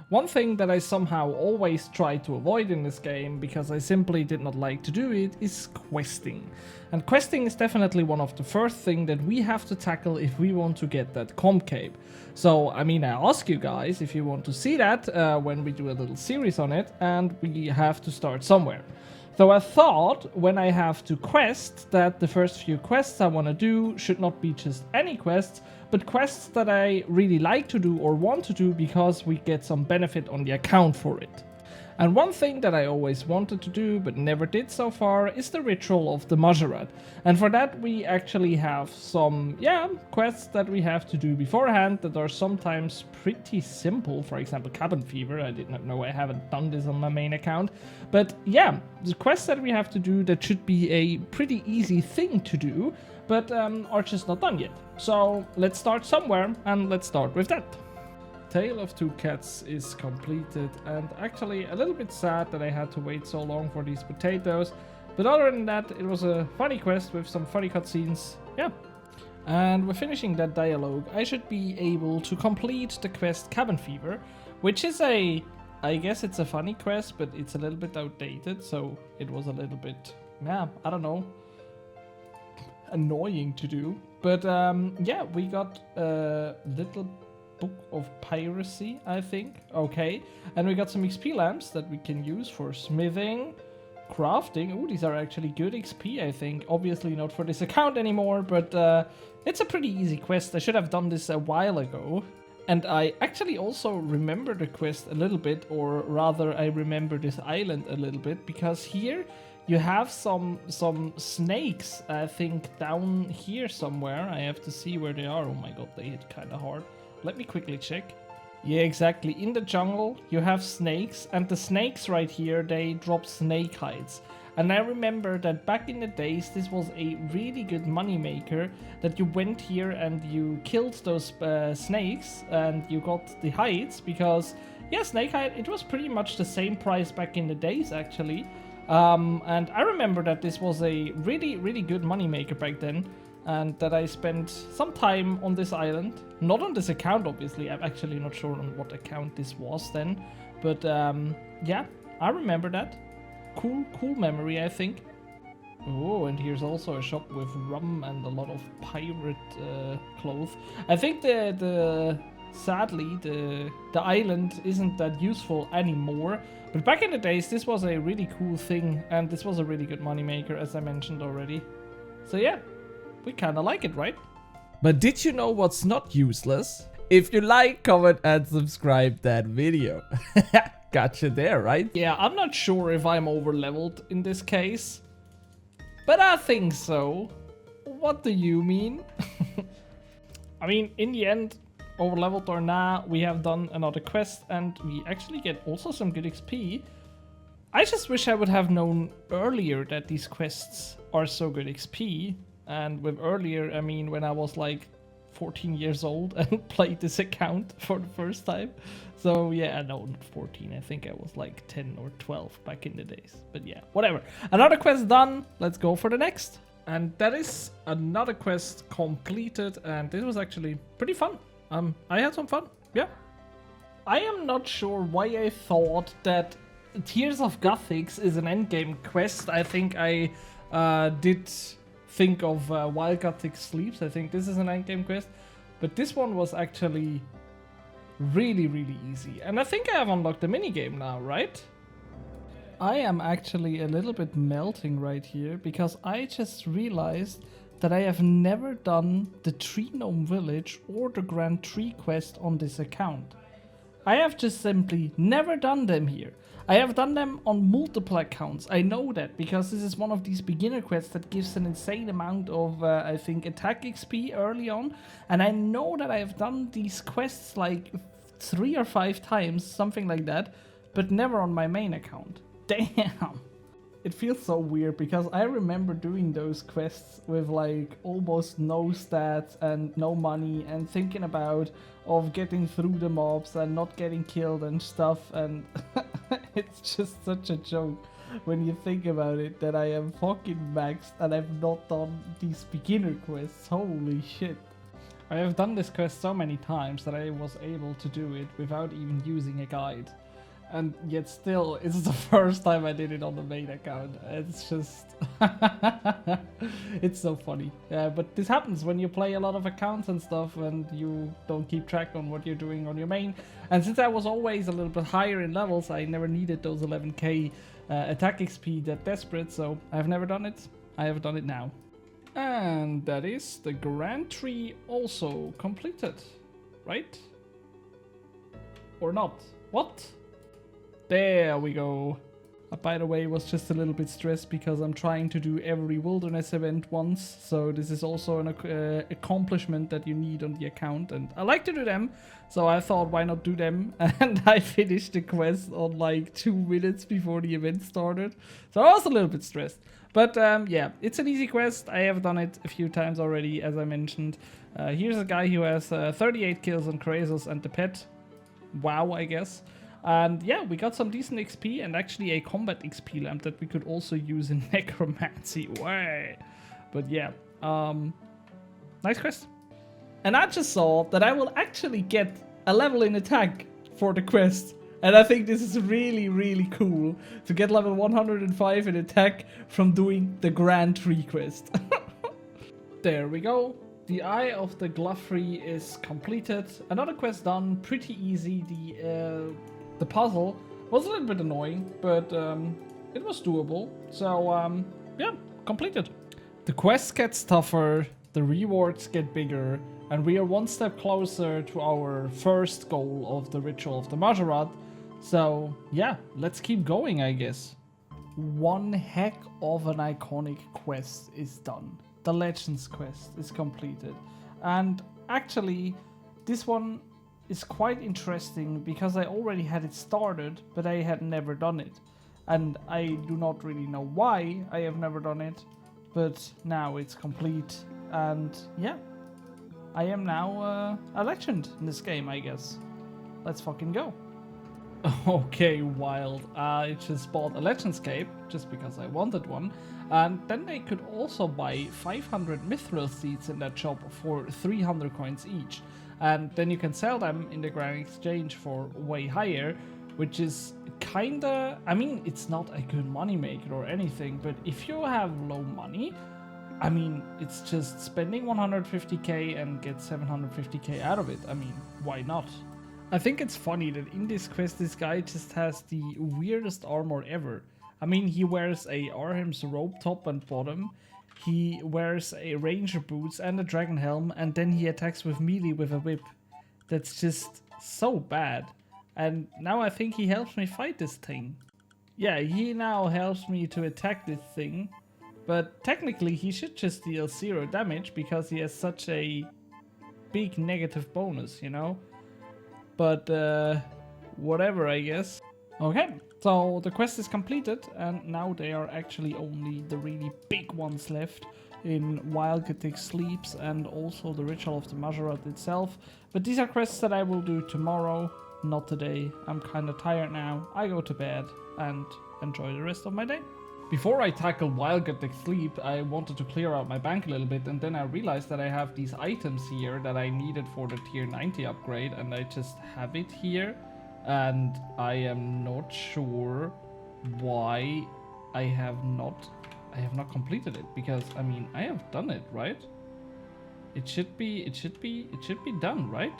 One thing that I somehow always try to avoid in this game, because I simply did not like to do it, is questing. And questing is definitely one of the first things that we have to tackle if we want to get that comp cape. So, I mean, I ask you guys if you want to see that when we do a little series on it, and we have to start somewhere. So I thought, when I have to quest, that the first few quests I want to do should not be just any quests, but quests that I really like to do or want to do because we get some benefit on the account for it. And one thing that I always wanted to do but never did so far is the ritual of the Mahjarrat. And for that we actually have some, quests that we have to do beforehand that are sometimes pretty simple. For example, cabin fever. I did not know, I haven't done this on my main account. But yeah, the quests that we have to do that should be a pretty easy thing to do, but are just not done yet. So let's start somewhere, and let's start with that. Tale of Two Cats is completed, and actually a little bit sad that I had to wait so long for these potatoes, but other than that it was a funny quest with some funny cutscenes, yeah. And with finishing that dialogue I should be able to complete the quest Cabin Fever, which is I guess it's a funny quest, but it's a little bit outdated, so it was a little bit, I don't know, annoying to do. But yeah, we got a little book of piracy, I think. Okay, and we got some XP lamps that we can use for smithing, crafting. Oh, these are actually good XP, I think. Obviously not for this account anymore, but it's a pretty easy quest. I should have done this a while ago. And I actually also remember the quest a little bit, or rather I remember this island a little bit, because here you have some snakes, I think, down here somewhere. I have to see where they are. Oh my god, they hit kind of hard. Let me quickly check. Yeah, exactly. In the jungle, you have snakes, and the snakes right here, they drop snake hides. And I remember that back in the days, this was a really good money maker, that you went here and you killed those snakes, and you got the hides, because, yeah, snake hide, it was pretty much the same price back in the days, actually. And I remember that this was a really, really good money maker back then, and that I spent some time on this island. Not on this account, obviously. I'm actually not sure on what account this was then. But yeah, I remember that. Cool memory, I think. Oh, and here's also a shop with rum and a lot of pirate clothes. I think sadly, the island isn't that useful anymore. But back in the days, this was a really cool thing. And this was a really good moneymaker, as I mentioned already. So yeah. We kinda like it, right? But did you know what's not useless? If you like, comment, and subscribe that video. Gotcha there, right? Yeah, I'm not sure if I'm over-leveled in this case, but I think so. What do you mean? I mean, in the end, over-leveled or not, we have done another quest, and we actually get also some good XP. I just wish I would have known earlier that these quests are so good XP. And with earlier, I mean when I was like 14 years old and played this account for the first time. So yeah, no, not 14. I think I was like 10 or 12 back in the days. But yeah, whatever. Another quest done. Let's go for the next. And that is another quest completed. And this was actually pretty fun. I had some fun. Yeah. I am not sure why I thought that Tears of Guthix is an endgame quest. I think I did think of while Guthix sleeps. I think this is an endgame quest, but this one was actually really, really easy. And I think I have unlocked the minigame now, right? I am actually a little bit melting right here, because I just realized that I have never done the Tree Gnome Village or the Grand Tree quest on this account. I have just simply never done them here. I have done them on multiple accounts. I know that because this is one of these beginner quests that gives an insane amount of, I think, attack XP early on. And I know that I have done these quests like 3 or 5 times, something like that, but never on my main account. Damn. It feels so weird because I remember doing those quests with like almost no stats and no money, and thinking about of getting through the mobs and not getting killed and stuff, and it's just such a joke when you think about it that I am fucking maxed and I've not done these beginner quests. Holy shit. I have done this quest so many times that I was able to do it without even using a guide. And yet still, it's the first time I did it on the main account. It's just... it's so funny. Yeah, but this happens when you play a lot of accounts and stuff and you don't keep track on what you're doing on your main. And since I was always a little bit higher in levels, I never needed those 11k attack XP that desperate, so I've never done it. I have done it now. And that is the Grand Tree also completed, right? Or not? What? There we go. By the way, I was just a little bit stressed because I'm trying to do every wilderness event once. So this is also an accomplishment that you need on the account. And I like to do them. So I thought, why not do them? And I finished the quest on like 2 minutes before the event started. So I was a little bit stressed. But yeah, it's an easy quest. I have done it a few times already, as I mentioned. Here's a guy who has 38 kills on Krasos and the pet. Wow, I guess. And yeah, we got some decent XP and actually a combat XP lamp that we could also use in necromancy. Way. But yeah, nice quest. And I just saw that I will actually get a level in attack for the quest. And I think this is really, really cool to get level 105 in attack from doing the Grand Tree quest. There we go. The Eye of the Gluffrey is completed. Another quest done, pretty easy. The puzzle was a little bit annoying, but it was doable. So yeah, completed. The quest gets tougher, the rewards get bigger, and we are one step closer to our first goal of the Ritual of the Mahjarrat. So yeah, let's keep going, I guess. One heck of an iconic quest is done. The Legends quest is completed. And actually, this one is quite interesting because I already had it started, but I had never done it. And I do not really know why I have never done it, but now it's complete. And yeah, I am now a legend in this game, I guess. Let's fucking go. Okay, wild. I just bought a Legends Cape just because I wanted one. And then they could also buy 500 mithril seeds in that shop for 300 coins each. And then you can sell them in the Grand Exchange for way higher, which is kinda... I mean, it's not a good money maker or anything, but if you have low money, I mean, it's just spending 150k and get 750k out of it. I mean, why not? I think it's funny that in this quest, this guy just has the weirdest armor ever. I mean, he wears a Arham's robe top and bottom. He wears a ranger boots and a dragon helm, and then he attacks with melee with a whip. That's just so bad. And now I think he helps me fight this thing. Yeah, he now helps me to attack this thing. But technically he should just deal 0 damage because he has such a big negative bonus, you know? But whatever, I guess. Okay, so the quest is completed, and now there are actually only the really big ones left in while Guthix sleeps, and also the Ritual of the Mahjarrat itself. But these are quests that I will do tomorrow, not today. I'm kind of tired now. I go to bed and enjoy the rest of my day. Before I tackle Wild Guthix Sleep, I wanted to clear out my bank a little bit, and then I realized that I have these items here that I needed for the tier 90 upgrade, and I just have it here. And I am not sure why I have not completed it, because I mean, I have done it, right? It should be done, right?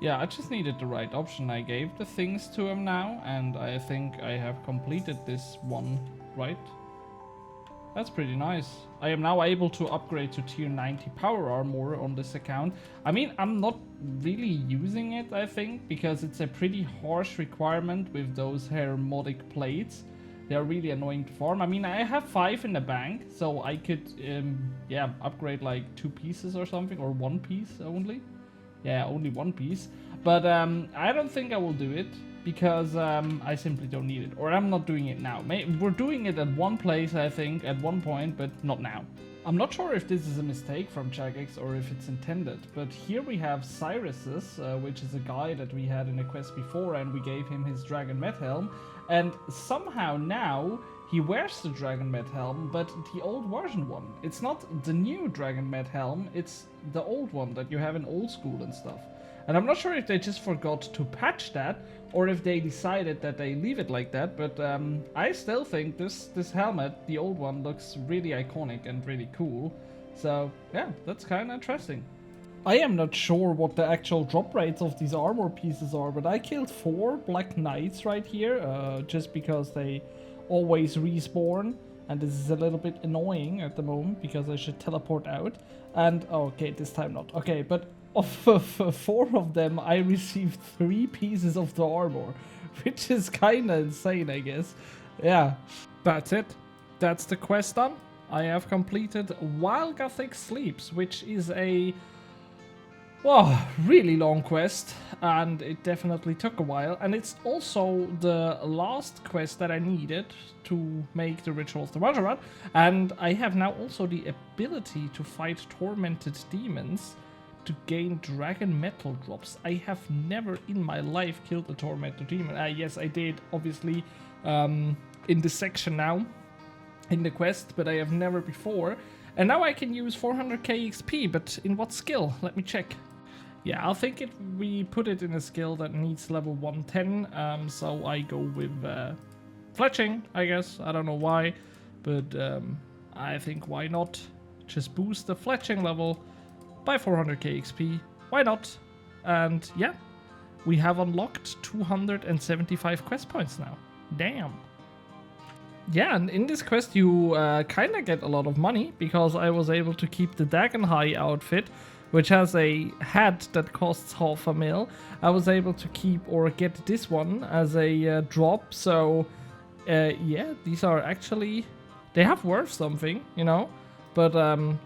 Yeah, I just needed the right option. I gave the things to him now, and I think I have completed this one, right? That's pretty nice. I am now able to upgrade to tier 90 power armor on this account. I mean, I'm not really using it, I think, because it's a pretty harsh requirement with those hermodic plates. They are really annoying to farm. I mean, I have 5 in the bank, so I could, yeah, upgrade like 2 pieces or something, or 1 piece only. Yeah, only 1 piece. But I don't think I will do it, because I simply don't need it. Or I'm not doing it now. We're doing it at one place, I think, at one point, but not now. I'm not sure if this is a mistake from Jagex or if it's intended, but here we have Cyrus's, which is a guy that we had in a quest before, and we gave him his Dragon Met Helm, and somehow now he wears the Dragon Met Helm, but the old version one. It's not the new Dragon Met Helm, it's the old one that you have in old school and stuff. And I'm not sure if they just forgot to patch that, or if they decided that they leave it like that, but I still think this helmet, the old one, looks really iconic and really cool. So yeah, that's kind of interesting. I am not sure what the actual drop rates of these armor pieces are, but I killed 4 Black Knights right here, just because they always respawn, and this is a little bit annoying at the moment because I should teleport out. And okay, this time not. Okay, but of 4 of them, I received 3 pieces of the armor, which is kind of insane, I guess. Yeah, that's it. That's the quest done. I have completed While Guthix Sleeps, which is a really long quest, and it definitely took a while. And it's also the last quest that I needed to make the Ritual of the Mahjarrat. And I have now also the ability to fight tormented demons to gain dragon metal drops. I have never in my life killed a tormented demon. Yes, I did, obviously, in this section now, in the quest, but I have never before. And now I can use 400k XP, but in what skill? Let me check. Yeah, I think we put it in a skill that needs level 110, so I go with fletching, I guess. I don't know why, but I think why not just boost the fletching level by 400k XP. Why not? And yeah, we have unlocked 275 quest points now. Damn. Yeah, and in this quest you kind of get a lot of money, because I was able to keep the Dagenhai outfit, which has a hat that costs 500,000. I was able to keep or get this one as a drop, so yeah, these are actually, they have worth something, you know, but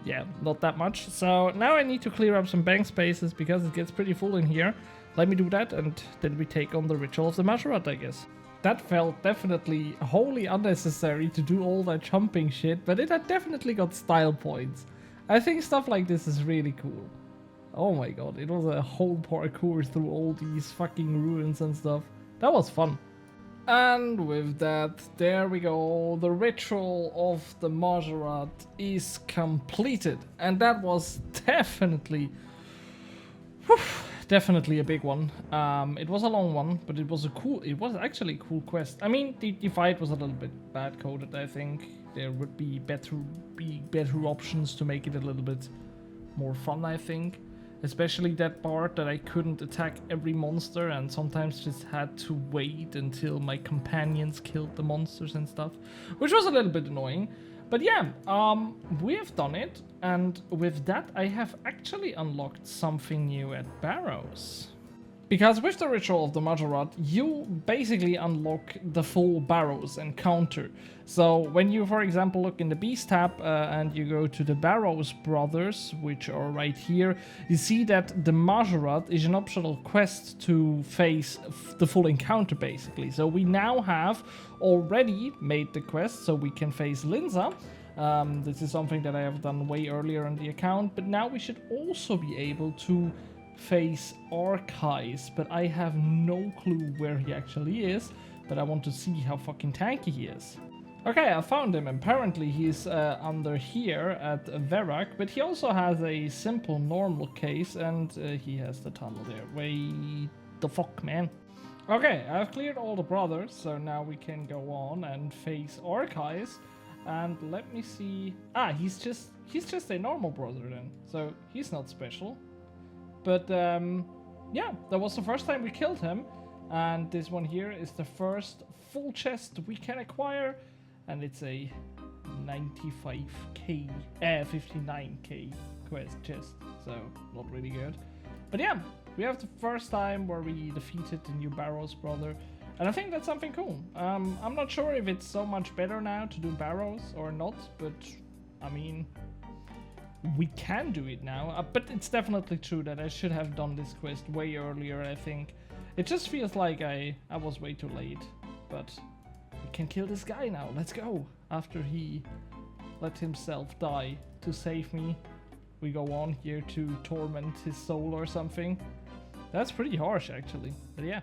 yeah, not that much. So now I need to clear up some bank spaces because it gets pretty full in here. Let me do that, and then we take on the Ritual of the Mahjarrat, I guess. That felt definitely wholly unnecessary to do all that jumping shit, but it had definitely got style points. I think stuff like this is really cool. Oh my god, it was a whole parkour through all these fucking ruins and stuff. That was fun. And with that, there we go. The Ritual of the Mahjarrat is completed. And that was definitely a big one. It was a long one, but it was actually a cool quest. I mean, the fight was a little bit bad coded, I think. There would be better options to make it a little bit more fun, I think. Especially that part that I couldn't attack every monster and sometimes just had to wait until my companions killed the monsters and stuff, which was a little bit annoying. But yeah, we have done it, and with that I have actually unlocked something new at Barrows. Because with the Ritual of the Mahjarrat, you basically unlock the full Barrows encounter. So when you, for example, look in the Beast tab and you go to the Barrows brothers, which are right here, you see that the Mahjarrat is an optional quest to face the full encounter, basically. So we now have already made the quest so we can face Linza. This is something that I have done way earlier on the account, but now we should also be able to face Archives, but I have no clue where he actually is, but I want to see how fucking tanky he is. Okay, I found him. Apparently he's under here at Verak, but he also has a simple normal case, and he has the tunnel there. Wait the fuck, man. Okay, I've cleared all the brothers, so now we can go on and face Archives. And let me see. He's just a normal brother then, so he's not special. But yeah, that was the first time we killed him, and this one here is the first full chest we can acquire, and it's a 95k, 59k quest chest, so not really good. But yeah, we have the first time where we defeated the new Barrows brother, and I think that's something cool. I'm not sure if it's so much better now to do Barrows or not, but I mean, we can do it now, but it's definitely true that I should have done this quest way earlier, I think. It just feels like I was way too late, but we can kill this guy now. Let's go. After he let himself die to save me. We go on here to torment his soul or something. That's pretty harsh, actually. But yeah.